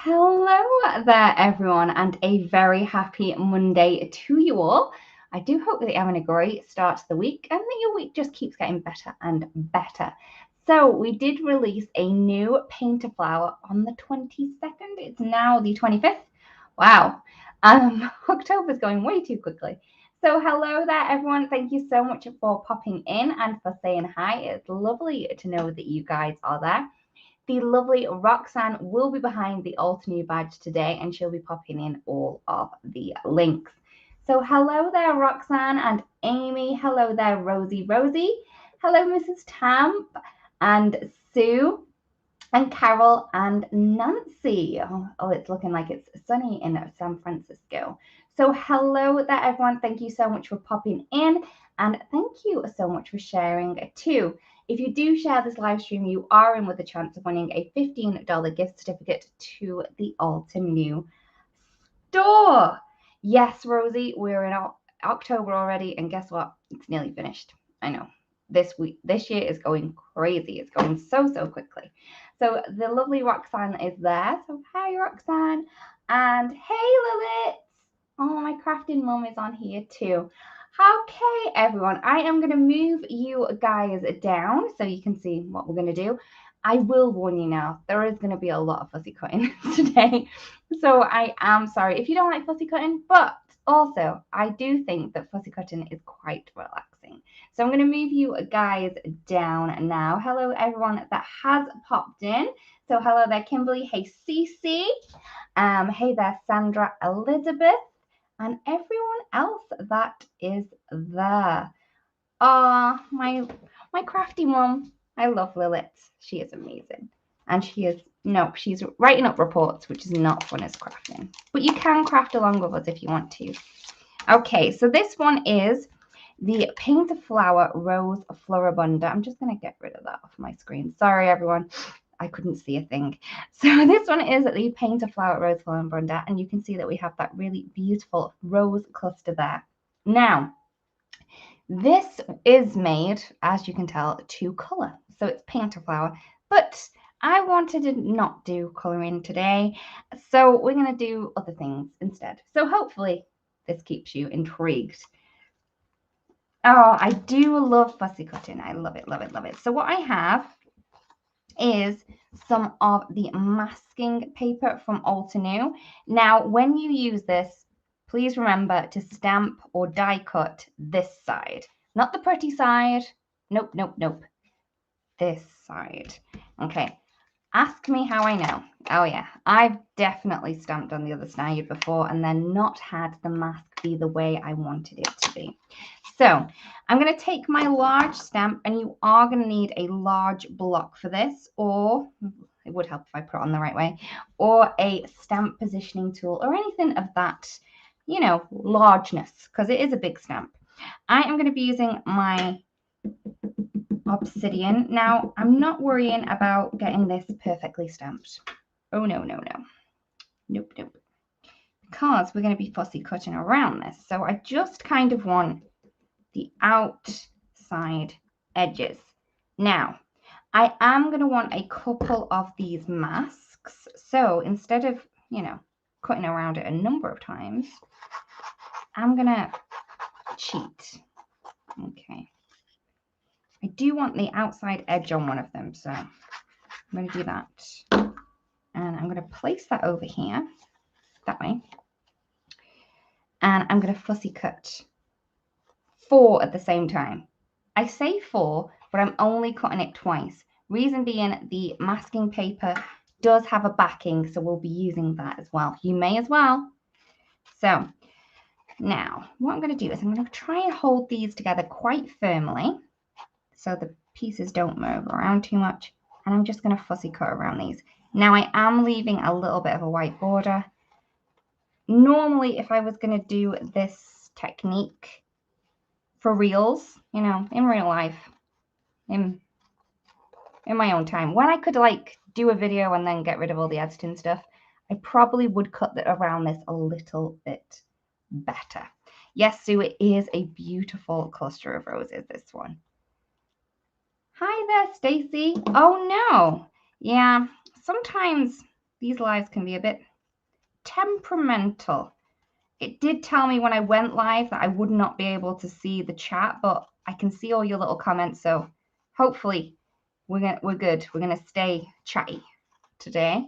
Hello there, everyone, and a very happy Monday to you all. I do hope that you're having a great start to the week and that your week just keeps getting better and better. So, we did release a new painter flower on the 22nd. It's now the 25th. Wow, October's going way too quickly. So, hello there, everyone. Thank you so much for popping in and for saying hi. It's lovely to know that you guys are there. The lovely Roxanne will be behind the alt new badge today and she'll be popping in all of the links. So hello there, Roxanne and Amy. Hello there, Rosie. Hello, Mrs. Tamp and Sue and Carol and Nancy. Oh, it's looking like it's sunny in San Francisco. So hello there, everyone. Thank you so much for popping in. And thank you so much for sharing too. If you do share this live stream, you are in with a chance of winning a $15 gift certificate to the Alton New store. Yes, Rosie, we're in October already, and guess what? It's nearly finished. I know. This year is going crazy. It's going so quickly. So the lovely Roxanne is there. So hi, Roxanne. And hey, Lilith. Oh, my crafting mum is on here too. Okay, everyone, I am going to move you guys down so you can see what we're going to do. I will warn you now, there is going to be a lot of fussy cutting today. So I am sorry if you don't like fussy cutting, but also I do think that fussy cutting is quite relaxing. So I'm going to move you guys down now. Hello, everyone that has popped in. So hello there, Kimberly. Hey, Cece. Hey there, Sandra Elizabeth. And everyone else that is there. My crafty mom. I love Lilith. She is amazing. And she's writing up reports, which is not fun as crafting. But you can craft along with us if you want to. Okay, so this one is the Painter Flower Rose Floribunda. I'm just going to get rid of that off my screen. Sorry, everyone. I couldn't see a thing. So this one is the Painter Flower Rose Floribunda, and you can see that we have that really beautiful rose cluster there. Now, this is made, as you can tell, to colour. So it's painter flower, but I wanted to not do colouring today, so we're going to do other things instead. So hopefully this keeps you intrigued. Oh, I do love fussy cutting. I love it, love it, love it. So what I have is some of the masking paper from Alton New. Now, when you use this, please remember to stamp or die cut this side, not the pretty side. Nope. This side. Okay. Ask me how I know. Oh yeah, I've definitely stamped on the other side before and then not had the mask be the way I wanted it to be. So I'm going to take my large stamp, and you are going to need a large block for this, or it would help if I put it on the right way, or a stamp positioning tool or anything of that, largeness, because it is a big stamp. I am going to be using my obsidian. Now, I'm not worrying about getting this perfectly stamped. Oh, no. Nope. Because we're going to be fussy cutting around this. So I just kind of want the outside edges. Now, I am going to want a couple of these masks. So instead of, cutting around it a number of times, I'm going to cheat. Okay. I do want the outside edge on one of them, so I'm going to do that. And I'm going to place that over here, that way. And I'm going to fussy cut 4 at the same time. I say 4, but I'm only cutting it twice. Reason being, the masking paper does have a backing, so we'll be using that as well. You may as well. So now what I'm going to do is I'm going to try and hold these together quite firmly so the pieces don't move around too much. And I'm just going to fussy cut around these. Now I am leaving a little bit of a white border. Normally, if I was going to do this technique for reals, in real life, in my own time, when I could do a video and then get rid of all the editing stuff, I probably would cut around this a little bit better. Yes, Sue, it is a beautiful cluster of roses, this one. Hi there, Stacy. Oh no. Yeah, sometimes These lives can be a bit temperamental. It did tell me when I went live that I would not be able to see the chat, but I can see all your little comments, so hopefully we're good. We're gonna stay chatty today.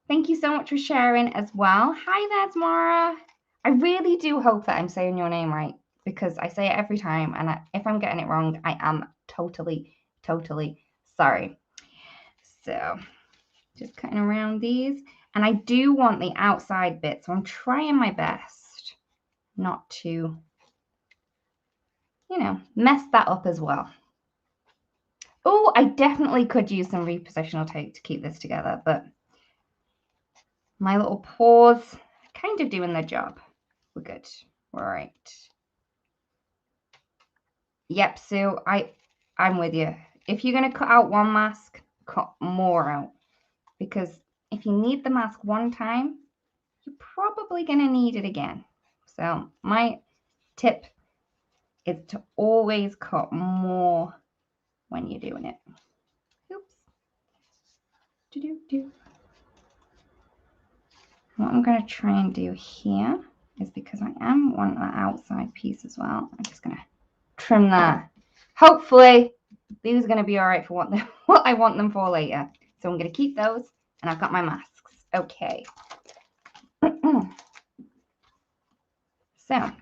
Thank you so much for sharing as well. Hi there, Tamara. I really do hope that I'm saying your name right, because I say it every time, and if I'm getting it wrong, I am totally sorry. So just cutting around these, and I do want the outside bit, so I'm trying my best not to, you know, mess that up as well. Oh, I definitely could use some repositional tape to keep this together, but my little paws kind of doing their job. We're good. We're all right. Yep, Sue, I'm with you. If you're going to cut out one mask, cut more out. Because if you need the mask one time, you're probably going to need it again. So my tip is to always cut more when you're doing it. Oops. What I'm going to try and do here is, because I am wanting that outside piece as well, I'm just going to trim that. Hopefully these are going to be all right for what I want them for later. So I'm going to keep those, and I've got my masks. Okay. So I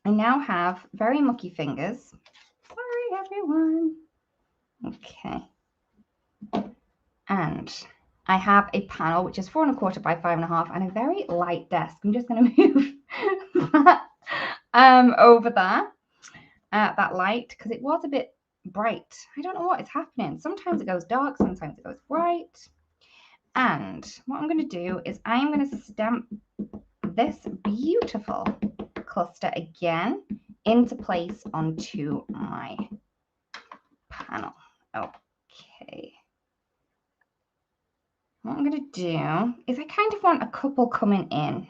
now have very mucky fingers. Sorry, everyone. Okay. And I have a panel which is 4 1/4 by 5 1/2 and a very light desk. I'm just going to move that over there, that light, because it was a bit bright. I don't know what is happening. Sometimes it goes dark, sometimes it goes bright. And what I'm going to do is I'm going to stamp this beautiful cluster again into place onto my panel. Okay. What I'm going to do is I kind of want a couple coming in.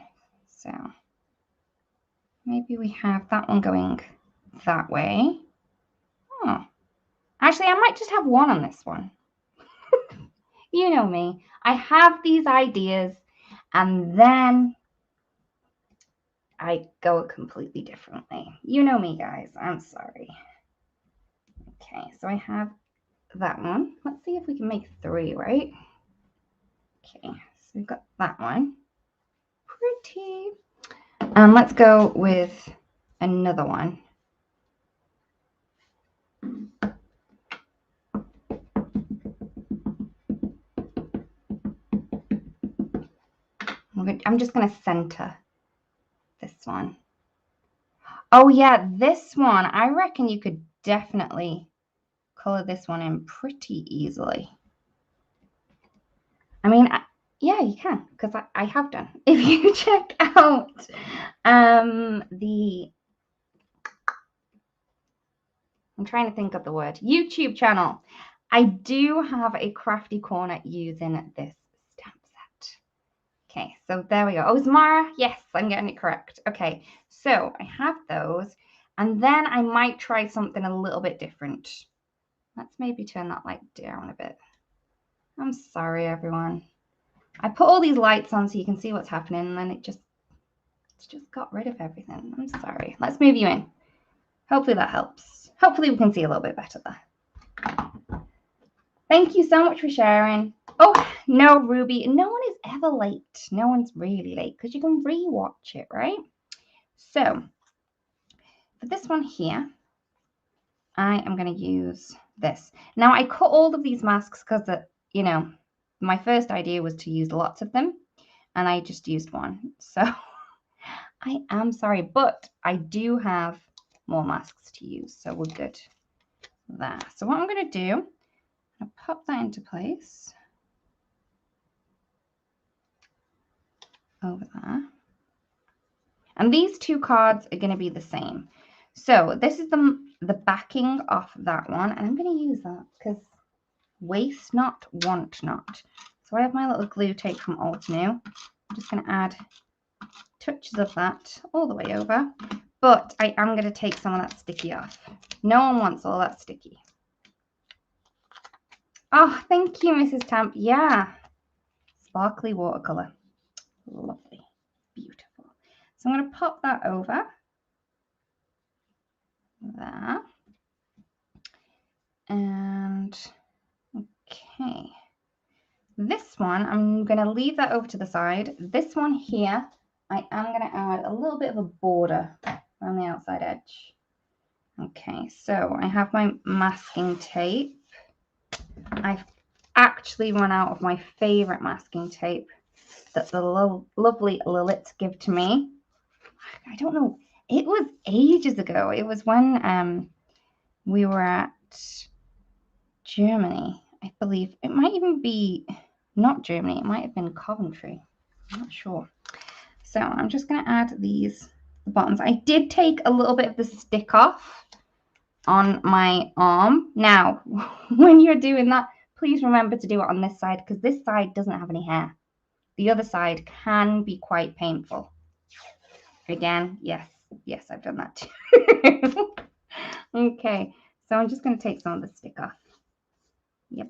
So maybe we have that one going that way. Oh, actually, I might just have one on this one. You know me. I have these ideas and then I go completely differently. You know me, guys. I'm sorry. Okay, so I have that one. Let's see if we can make 3, right? Okay, so we've got that one. Pretty. Let's go with another one. I'm just going to center this one. Oh yeah, this one, I reckon you could definitely color this one in pretty easily. I mean, yeah, you can, because I have done. If you check out I'm trying to think of the word, YouTube channel, I do have a crafty corner using this stamp set. Okay, so there we go. Oh, Zamara, yes, I'm getting it correct. Okay, so I have those, and then I might try something a little bit different. Let's maybe turn that light down a bit. I'm sorry, everyone. I put all these lights on so you can see what's happening, and then it's just got rid of everything. I'm sorry. Let's move you in. Hopefully that helps. Hopefully we can see a little bit better there. Thank you so much for sharing. Oh, no, Ruby. No one is ever late. No one's really late because you can re-watch it, right? So for this one here, I am going to use this. Now, I cut all of these masks because, you know, my first idea was to use lots of them, and I just used one. So I am sorry, but I do have more masks to use, so we're good there. So what I'm going to do, I'm going to pop that into place over there. And these 2 cards are going to be the same. So this is the backing off that one, and I'm going to use that because waste not, want not. So I have my little glue tape from Altenew. I'm just going to add touches of that all the way over, but I am going to take some of that sticky off. No one wants all that sticky. Oh, thank you, Mrs. Tamp. Yeah, sparkly watercolor. Lovely, beautiful. So I'm going to pop that over there. And okay, this one, I'm going to leave that over to the side. This one here, I am going to add a little bit of a border around the outside edge. Okay, so I have my masking tape. I've actually run out of my favorite masking tape that the lovely Lilith give to me. I don't know, it was ages ago. It was when we were at Germany, I believe. It might even be not Germany, it might have been Coventry. I'm not sure. So I'm just going to add these buttons. I did take a little bit of the stick off on my arm. Now, when you're doing that, please remember to do it on this side because this side doesn't have any hair. The other side can be quite painful. Again, yes, I've done that too. Okay, so I'm just going to take some of the stick off. Yep.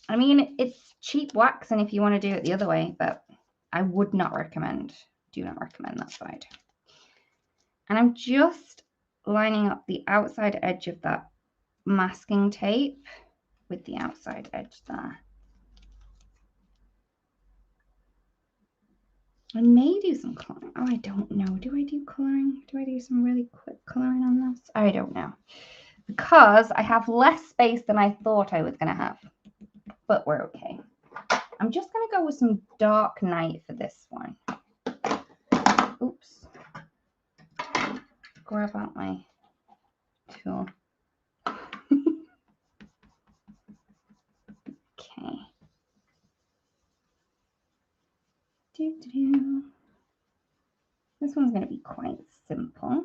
I mean, it's cheap wax, and if you want to do it the other way, but I would not recommend, do not recommend that side. And I'm just lining up the outside edge of that masking tape with the outside edge there. I may do some coloring. Oh, I don't know. Do I do coloring? Do I do some really quick coloring on this? I don't know. Because I have less space than I thought I was going to have. But we're okay. I'm just going to go with some dark night for this one. Oops. Grab out my tool. Okay. This one's going to be quite simple.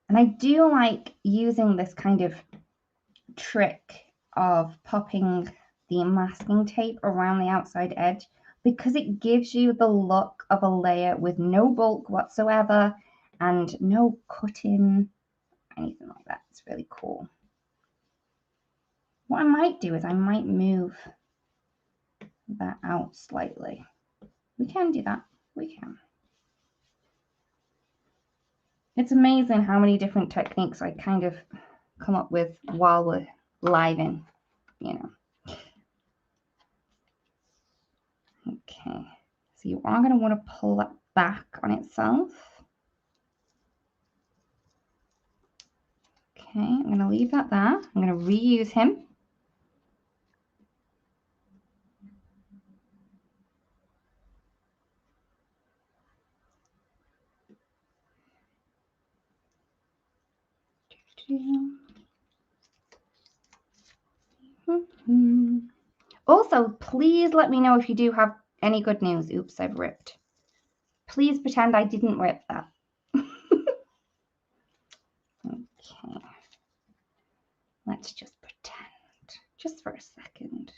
And I do like using this kind of trick of popping the masking tape around the outside edge because it gives you the look of a layer with no bulk whatsoever and no cutting, anything like that. It's really cool. What I might do is I might move that out slightly. We can do that. We can. It's amazing how many different techniques I kind of come up with while we're living, you know. Okay, so you are going to want to pull that back on itself. Okay, I'm going to leave that there. I'm going to reuse him. Also, please let me know if you do have any good news. Oops, I've ripped. Please pretend I didn't rip that. Okay. Let's just pretend, just for a second.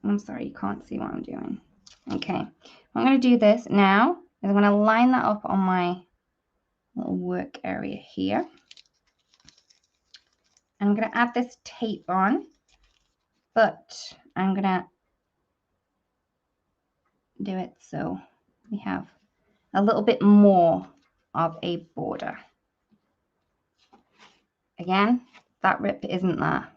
I'm sorry, you can't see what I'm doing. Okay, I'm going to do this now is I'm going to line that up on my little work area here. And I'm going to add this tape on, but I'm going to do it so we have a little bit more of a border. Again, that rip isn't there.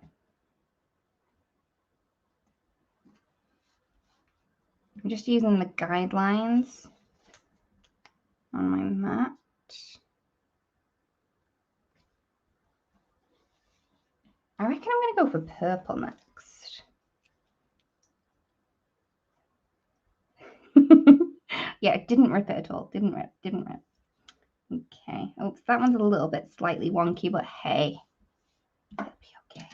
I'm just using the guidelines on my mat. I reckon I'm going to go for purple next. Yeah, it didn't rip it at all. Didn't rip. Okay. Oops, that one's a little bit slightly wonky, but hey, it'll be okay.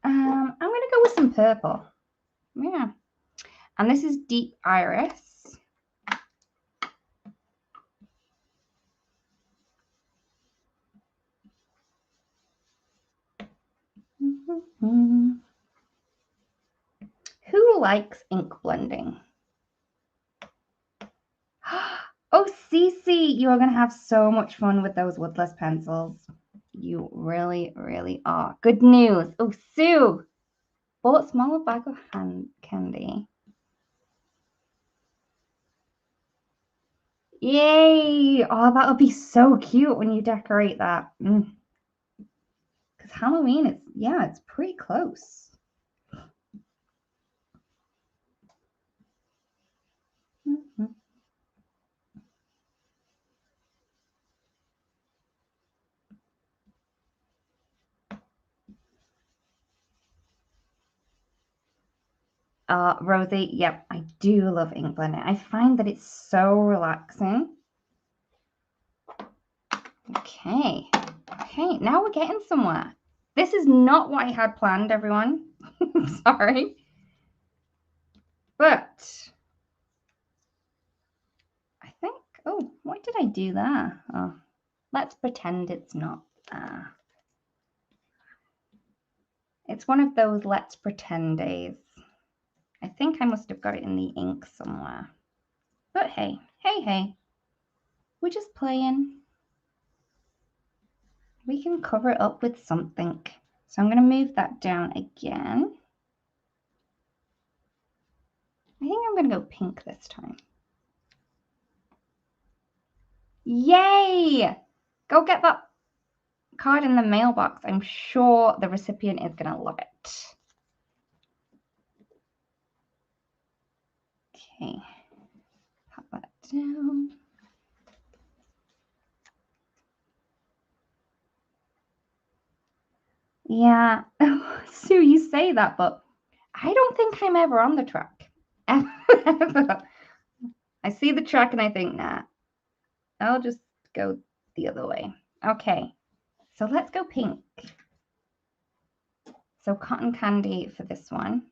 I'm going to go with some purple. Yeah. And this is Deep Iris. Who likes ink blending? Oh, Cece, you are going to have so much fun with those woodless pencils. You really, really are. Good news. Oh, Sue bought smaller bag of hand candy. Yay! Oh, that'll be so cute when you decorate that. Because Halloween is, yeah, it's pretty close. Rosie, yep, I do love ink blending. I find that it's so relaxing. Okay, now we're getting somewhere. This is not what I had planned, everyone. Sorry. But I think, oh, why did I do that? Oh, let's pretend it's not there. It's one of those let's pretend days. I think I must have got it in the ink somewhere. But hey, we're just playing. We can cover it up with something. So I'm going to move that down again. I think I'm going to go pink this time. Yay! Go get that card in the mailbox. I'm sure the recipient is going to love it. Okay, pop that down. Yeah, Sue, you say that, but I don't think I'm ever on the track. Ever. I see the track and I think, nah, I'll just go the other way. Okay, so let's go pink. So cotton candy for this one.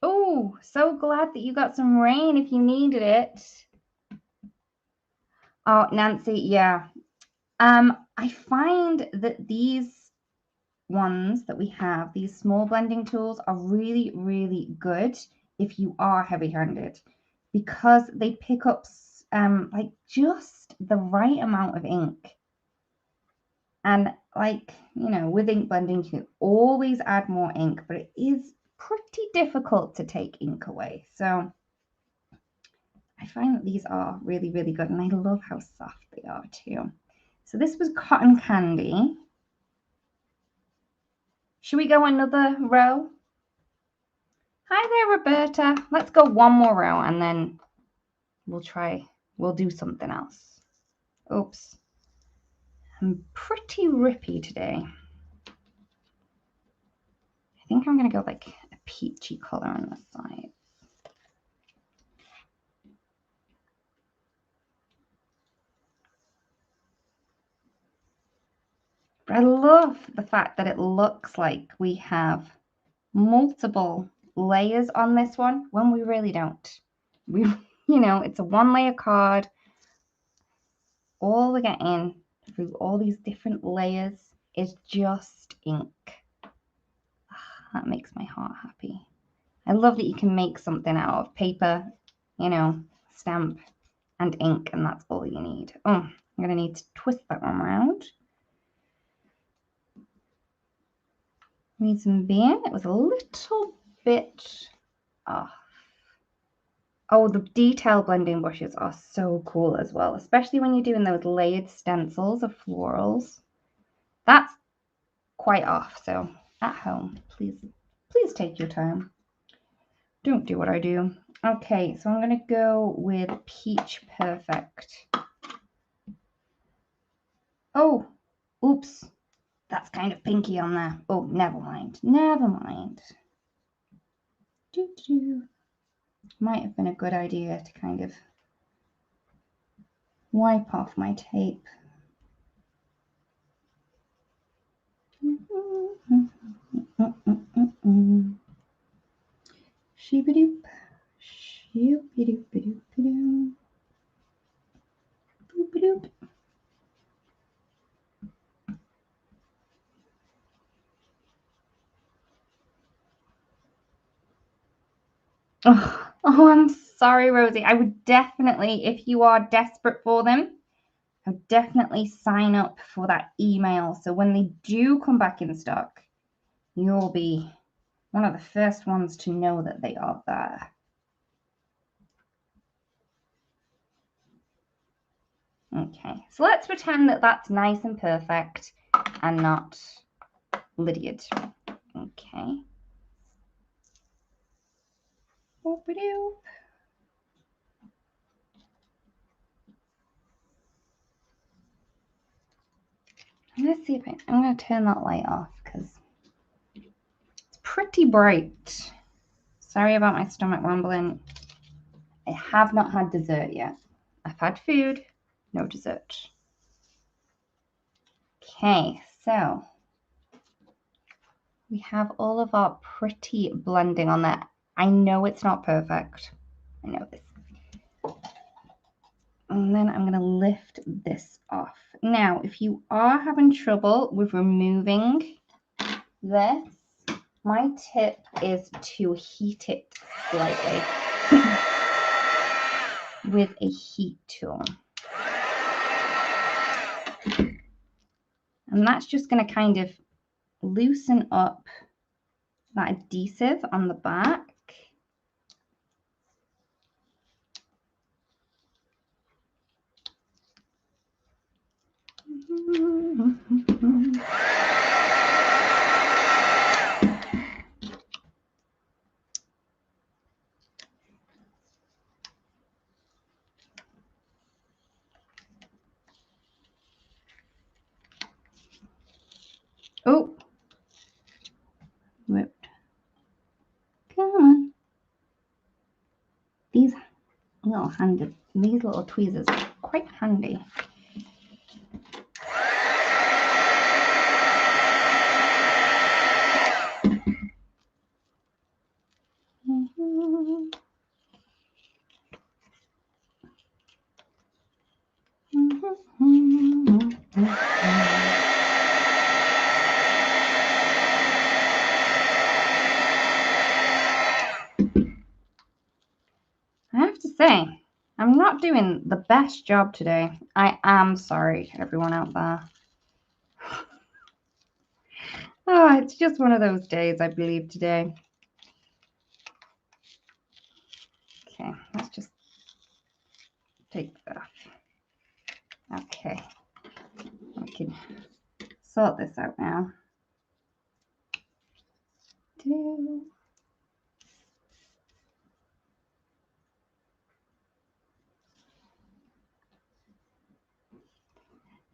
Oh, so glad that you got some rain if you needed it. Oh, Nancy, yeah. I find that these ones that we have, these small blending tools, are really, really good if you are heavy-handed because they pick up like just the right amount of ink. And like, you know, with ink blending, you can always add more ink, but it is pretty difficult to take ink away. So I find that these are really, really good. And I love how soft they are too. So this was cotton candy. Should we go another row? Hi there, Roberta. Let's go one more row and then we'll do something else. Oops. I'm pretty rippy today. I think I'm going to go like a peachy color on the side. But I love the fact that it looks like we have multiple layers on this one when we really don't. We, you know, it's a one layer card. All we're getting through all these different layers is just ink. That makes my heart happy. I love that you can make something out of paper, you know, stamp and ink, and that's all you need. Oh, I'm going to need to twist that one around. Need some being. It was a little bit off. Oh, the detail blending brushes are so cool as well, especially when you're doing those layered stencils of florals. That's quite off, so at home, please take your time. Don't do what I do. Okay, so I'm going to go with Peach Perfect. Oh, oops. That's kind of pinky on there. Oh, never mind. Might have been a good idea to kind of wipe off my tape. Sheebadoop, Oh, I'm sorry, Rosie. I would definitely, if you are desperate for them, I would definitely sign up for that email. So when they do come back in stock, you'll be one of the first ones to know that they are there. Okay, so let's pretend that that's nice and perfect and not Lydia'd. Okay. Let's see if I'm going to turn that light off because it's pretty bright. Sorry about my stomach rumbling. I have not had dessert yet. I've had food, no dessert. Okay, so we have all of our pretty blending on there. I know it's not perfect. I know this. And then I'm going to lift this off. Now, if you are having trouble with removing this, my tip is to heat it slightly with a heat tool. And that's just going to kind of loosen up that adhesive on the back. Oh, whipped. Come on. These little tweezers are quite handy. I have to say, I'm not doing the best job today. I am sorry, everyone out there. Oh, it's just one of those days, I believe, today. Okay, let's just take that off. Okay, I can sort this out now.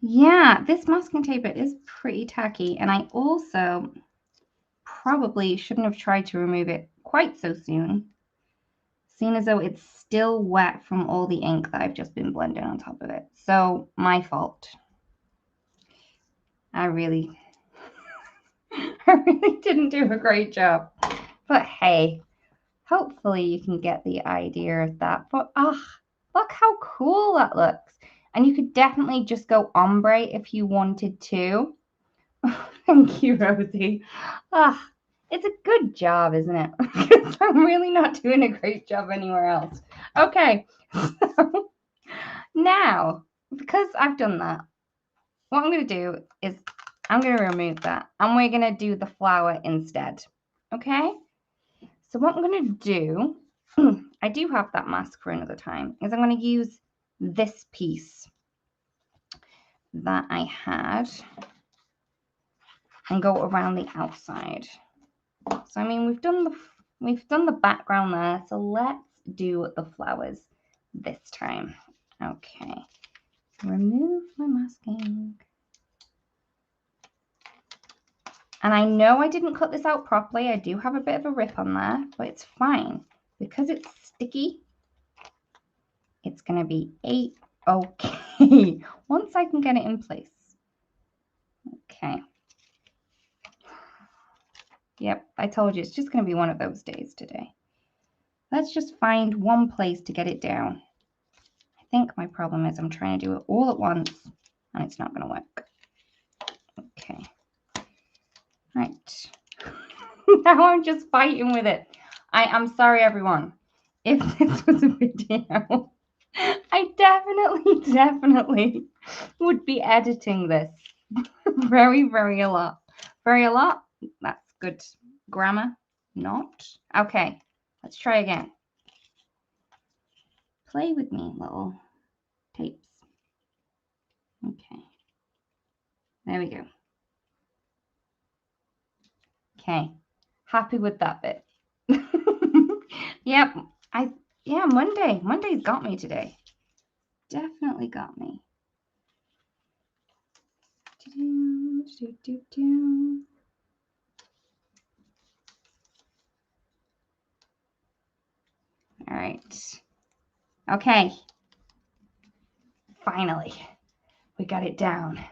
Yeah, this masking tape is pretty tacky, and I also probably shouldn't have tried to remove it quite so soon, seeing as though it's still wet from all the ink that I've just been blending on top of it. So my fault. I really didn't do a great job. But hey, hopefully you can get the idea of that. But look how cool that looks. And you could definitely just go ombre if you wanted to. Thank you, Rosie. It's a good job, isn't it? Because I'm really not doing a great job anywhere else. Okay, so now, because I've done that, what I'm going to do is I'm going to remove that and we're going to do the flower instead. Okay? So what I'm going to do, I do have that mask for another time, is I'm going to use this piece that I had and go around the outside. So I mean, we've done the background there, so let's do the flowers this time. Okay, remove my masking. And I know I didn't cut this out properly. I do have a bit of a rip on there, but it's fine because it's sticky. It's going to be okay once I can get it in place. Okay. Yep, I told you it's just going to be one of those days today. Let's just find one place to get it down. I think my problem is I'm trying to do it all at once and it's not going to work. Okay. Right. Now I'm just fighting with it. I am sorry, everyone. If this was a video, I definitely would be editing this very a lot. Very a lot. That's good grammar. Not. Okay. Let's try again. Play with me, little tapes. Okay. There we go. Okay. Happy with that bit. Yep. Monday's got me today. Definitely got me. All right. Okay. Finally, we got it down.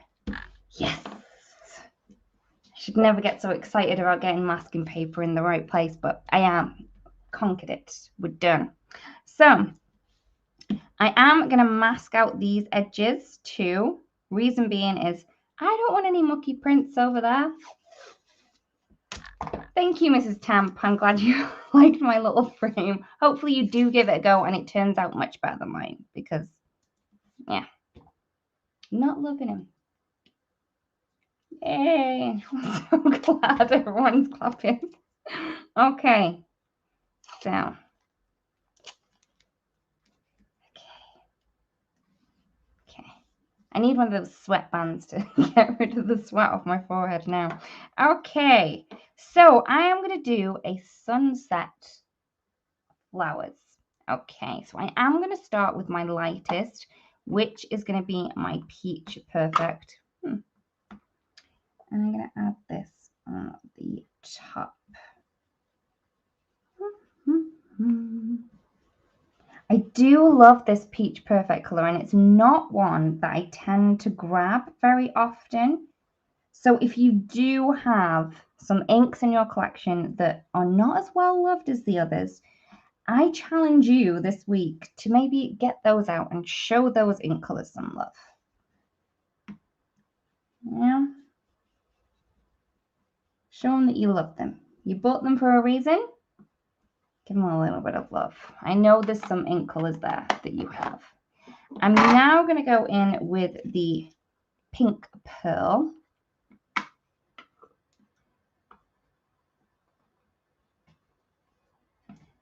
Yes. I should never get so excited about getting masking paper in the right place, but I am. Conquered it. We're done. So I am going to mask out these edges too. Reason being is I don't want any mucky prints over there. Thank you, Mrs. Tamp. I'm glad you liked my little frame. Hopefully you do give it a go and it turns out much better than mine because, yeah, not loving him. Yay. I'm so glad everyone's clapping. Okay. So. Okay. I need one of those sweatbands to get rid of the sweat off my forehead now. Okay. So I am going to do a sunset flowers. Okay. So I am going to start with my lightest, which is going to be my Peach Perfect. And I'm going to add this on the top. I do love this Peach Perfect color, and it's not one that I tend to grab very often. So if you do have some inks in your collection that are not as well loved as the others, I challenge you this week to maybe get those out and show those ink colors some love. Yeah. Show them that you love them. You bought them for a reason. Give them a little bit of love. I know there's some ink colors there that you have. I'm now going to go in with the pink pearl.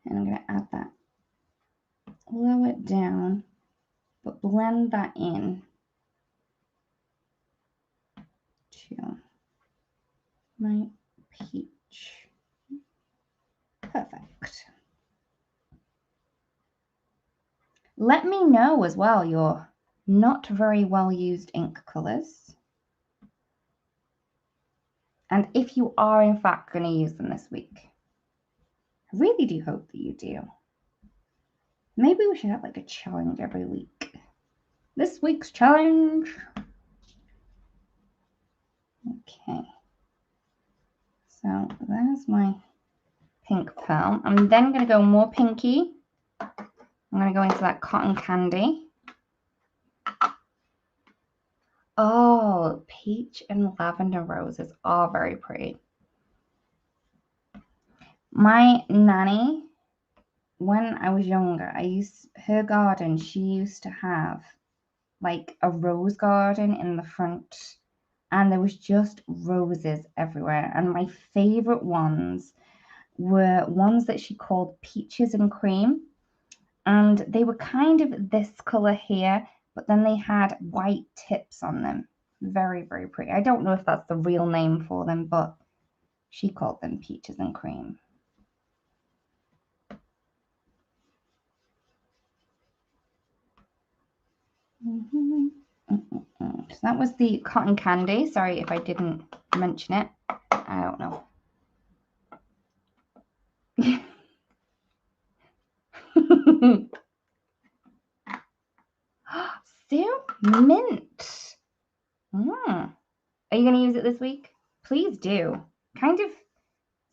And I'm going to add that. Lower it down, but blend that in to my peach. Perfect. Let me know as well your not very well used ink colors. And if you are in fact going to use them this week. I really do hope that you do. Maybe we should have like a challenge every week. This week's challenge. Okay. So there's my pink pearl. I'm then going to go more pinky. I'm going to go into that cotton candy. Oh, peach and lavender roses are very pretty. My nanny, when I was younger, her garden, she used to have like a rose garden in the front, and there was just roses everywhere. And my favorite ones were ones that she called peaches and cream. And they were kind of this color here, but then they had white tips on them. Very, very pretty. I don't know if that's the real name for them, but she called them peaches and cream. So that was the cotton candy. Sorry if I didn't mention it. I don't know. Still mint. Are you going to use it this week? Please do. Kind of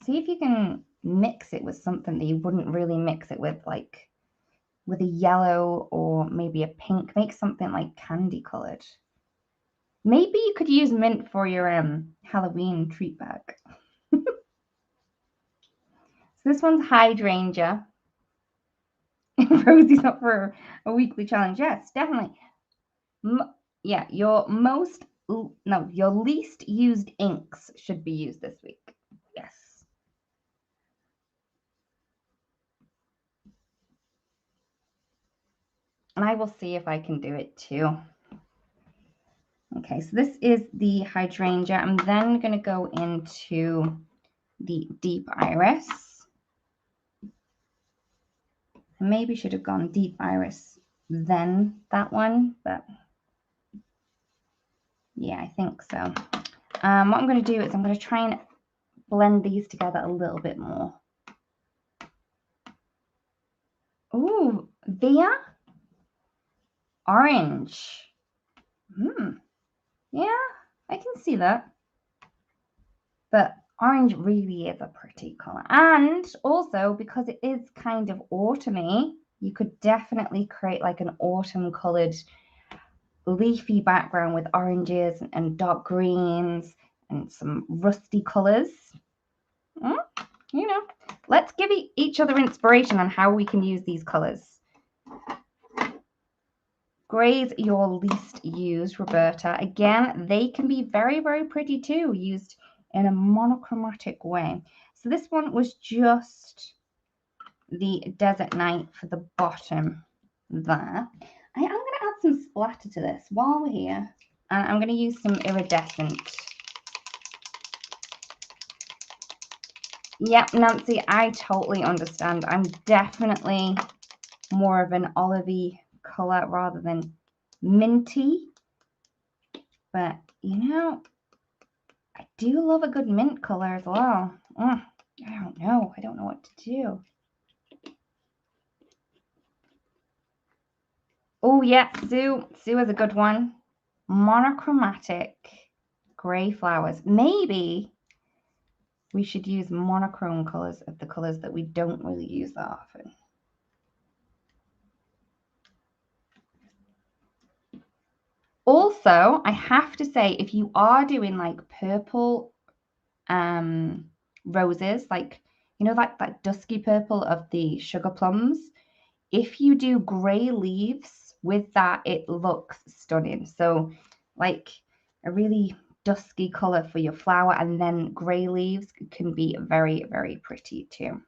see if you can mix it with something that you wouldn't really mix it with, like with a yellow or maybe a pink. Make something like candy colored. Maybe you could use mint for your Halloween treat bag. So this one's hydrangea. Rosie's up for a weekly challenge. Yes, definitely. Yeah, your least used inks should be used this week. Yes. And I will see if I can do it too. Okay, so this is the hydrangea. I'm then going to go into the deep iris. I maybe should have gone deep iris then that one, but yeah, I think so. What I'm going to do is I'm going to try and blend these together a little bit more. Ooh, via orange. Yeah, I can see that. But orange really is a pretty color. And also, because it is kind of autumny, you could definitely create like an autumn colored leafy background with oranges and dark greens and some rusty colors. You know, let's give each other inspiration on how we can use these colors. Gray's your least used, Roberta. Again, they can be very, very pretty too, used in a monochromatic way. So this one was just the desert night for the bottom there. I am going to add some splatter to this while we're here. And I'm going to use some iridescent. Yep, Nancy, I totally understand. I'm definitely more of an olivey color rather than minty. But, you know, I do love a good mint color as well. I don't know. I don't know what to do. Oh, yeah, Sue is a good one. Monochromatic gray flowers. Maybe we should use monochrome colors of the colors that we don't really use that often. Also, I have to say, if you are doing like purple roses, like, you know, like that dusky purple of the sugar plums, if you do gray leaves with that, it looks stunning. So like a really dusky color for your flower, and then gray leaves can be very, very pretty too.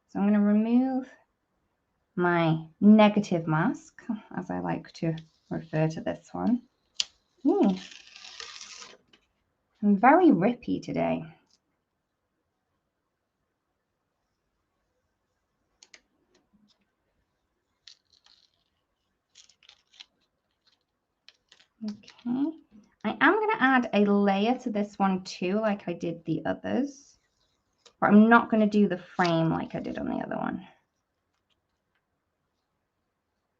So I'm going to remove my negative mask, as I like to refer to this one. Ooh, I'm very rippy today. Okay, I am going to add a layer to this one too, like I did the others, but I'm not going to do the frame like I did on the other one.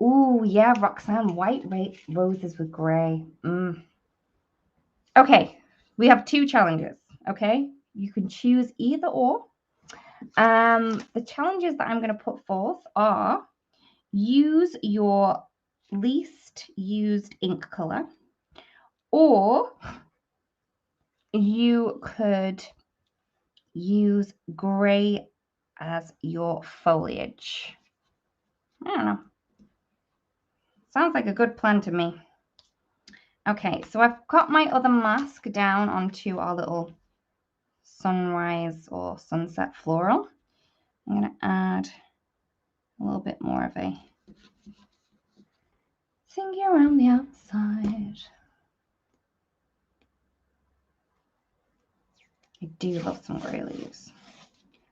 Ooh, yeah, Roxanne, white roses with gray. Okay, we have two challenges, okay? You can choose either or. The challenges that I'm going to put forth are use your least used ink color, or you could use gray as your foliage. I don't know. Sounds like a good plan to me. Okay, so I've got my other mask down onto our little sunrise or sunset floral. I'm going to add a little bit more of a thingy around the outside. I do love some grey leaves.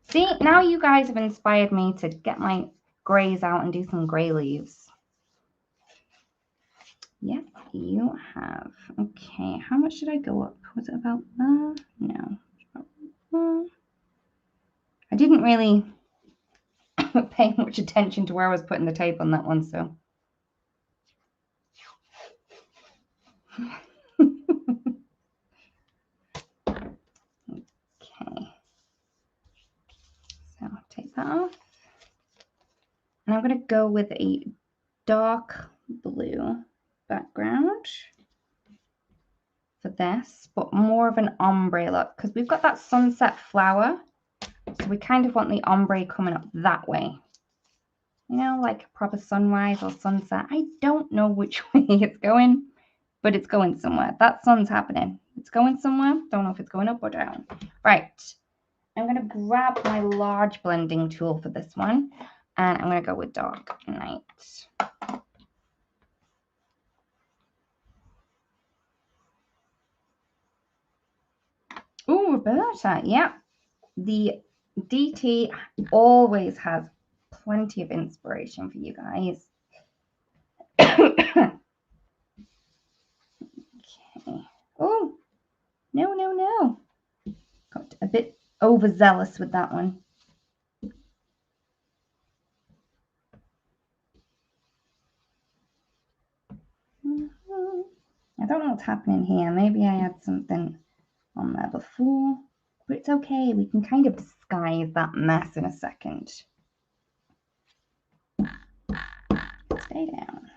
See, now you guys have inspired me to get my greys out and do some grey leaves. Yes, you have. Okay, how much did I go up? Was it about there? No. I didn't really pay much attention to where I was putting the tape on that one, so. Okay. that off. And I'm going to go with a dark blue background for this, but more of an ombre look because we've got that sunset flower. So we kind of want the ombre coming up that way. You know, like a proper sunrise or sunset. I don't know which way it's going, but it's going somewhere. That sun's happening. It's going somewhere. Don't know if it's going up or down. Right. I'm going to grab my large blending tool for this one. And I'm going to go with Dark Night. Oh, Roberta. Yeah. The DT always has plenty of inspiration for you guys. Okay. Oh, no. Got a bit overzealous with that one. I don't know what's happening here. Maybe I had something on there before, but it's okay. We can kind of disguise that mess in a second. Stay down.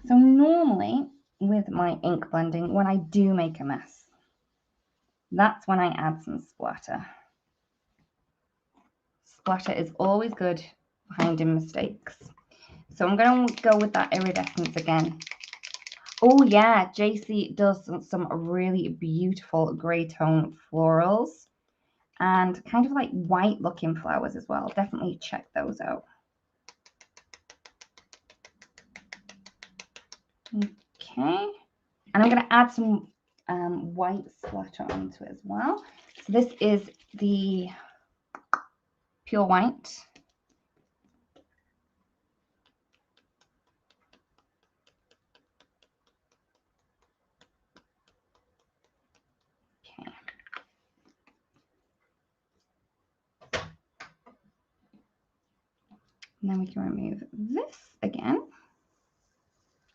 So normally with my ink blending, when I do make a mess, that's when I add some splatter. Splatter is always good for hiding mistakes. So I'm going to go with that iridescence again. Oh yeah, JC does some really beautiful grey tone florals and kind of like white looking flowers as well. Definitely check those out. Okay, and I'm going to add some white splatter onto it as well. So this is the pure white. Okay. And then we can remove this again.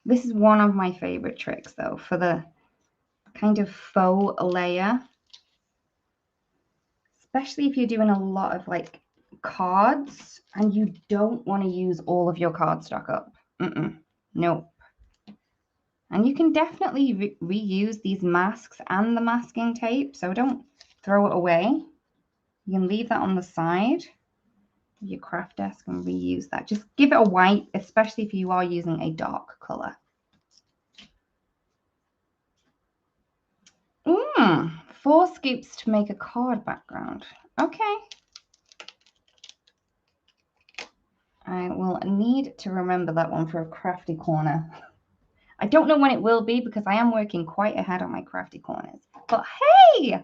This is one of my favorite tricks though, for the kind of faux layer, especially if you're doing a lot of like cards and you don't want to use all of your cardstock up. Nope. And you can definitely reuse these masks and the masking tape, so don't throw it away. You can leave that on the side of your craft desk and reuse that. Just give it a white, especially if you are using a dark color. 4 scoops to make a card background. Okay. I will need to remember that one for a crafty corner. I don't know when it will be because I am working quite ahead on my crafty corners. But hey,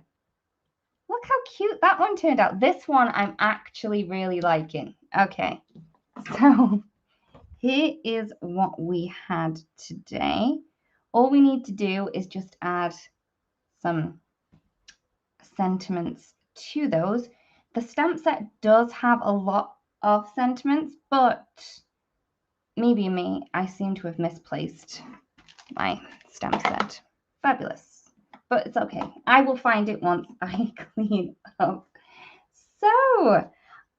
look how cute that one turned out. This one I'm actually really liking. Okay, so here is what we had today. All we need to do is just add some sentiments to those. The stamp set does have a lot of sentiments, but maybe me, I seem to have misplaced my stamp set. Fabulous. But it's okay. I will find it once I clean up. So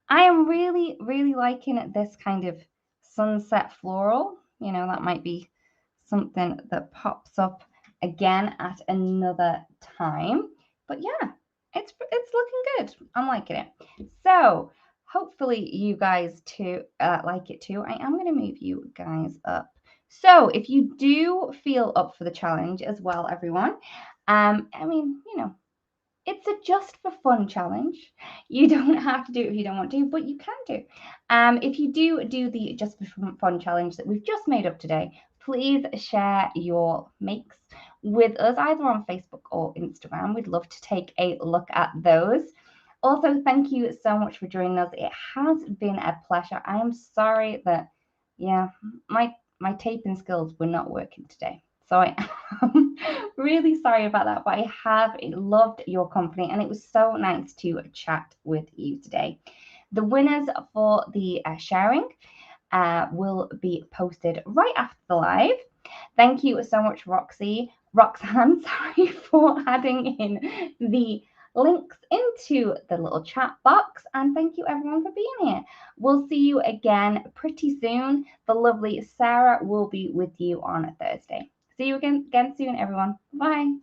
I am really, really liking this kind of sunset floral. You know, that might be something that pops up again at another time. But yeah, it's looking good. I'm liking it. So hopefully you guys too like it too. I am going to move you guys up. So if you do feel up for the challenge as well, everyone, I mean, you know, it's a just for fun challenge. You don't have to do it if you don't want to, but you can do. If you do the just for fun challenge that we've just made up today, please share your makes with us either on Facebook or Instagram. We'd love to take a look at those. Also, thank you so much for joining us. It has been a pleasure. I am sorry that, yeah, my taping skills were not working today. So I am really sorry about that, but I have loved your company and it was so nice to chat with you today. The winners for the sharing will be posted right after the live. Thank you so much, Roxy, Roxanne, sorry, for adding in the links into the little chat box. And thank you everyone for being here. We'll see you again pretty soon. The lovely Sarah will be with you on Thursday. See you again soon, everyone. Bye.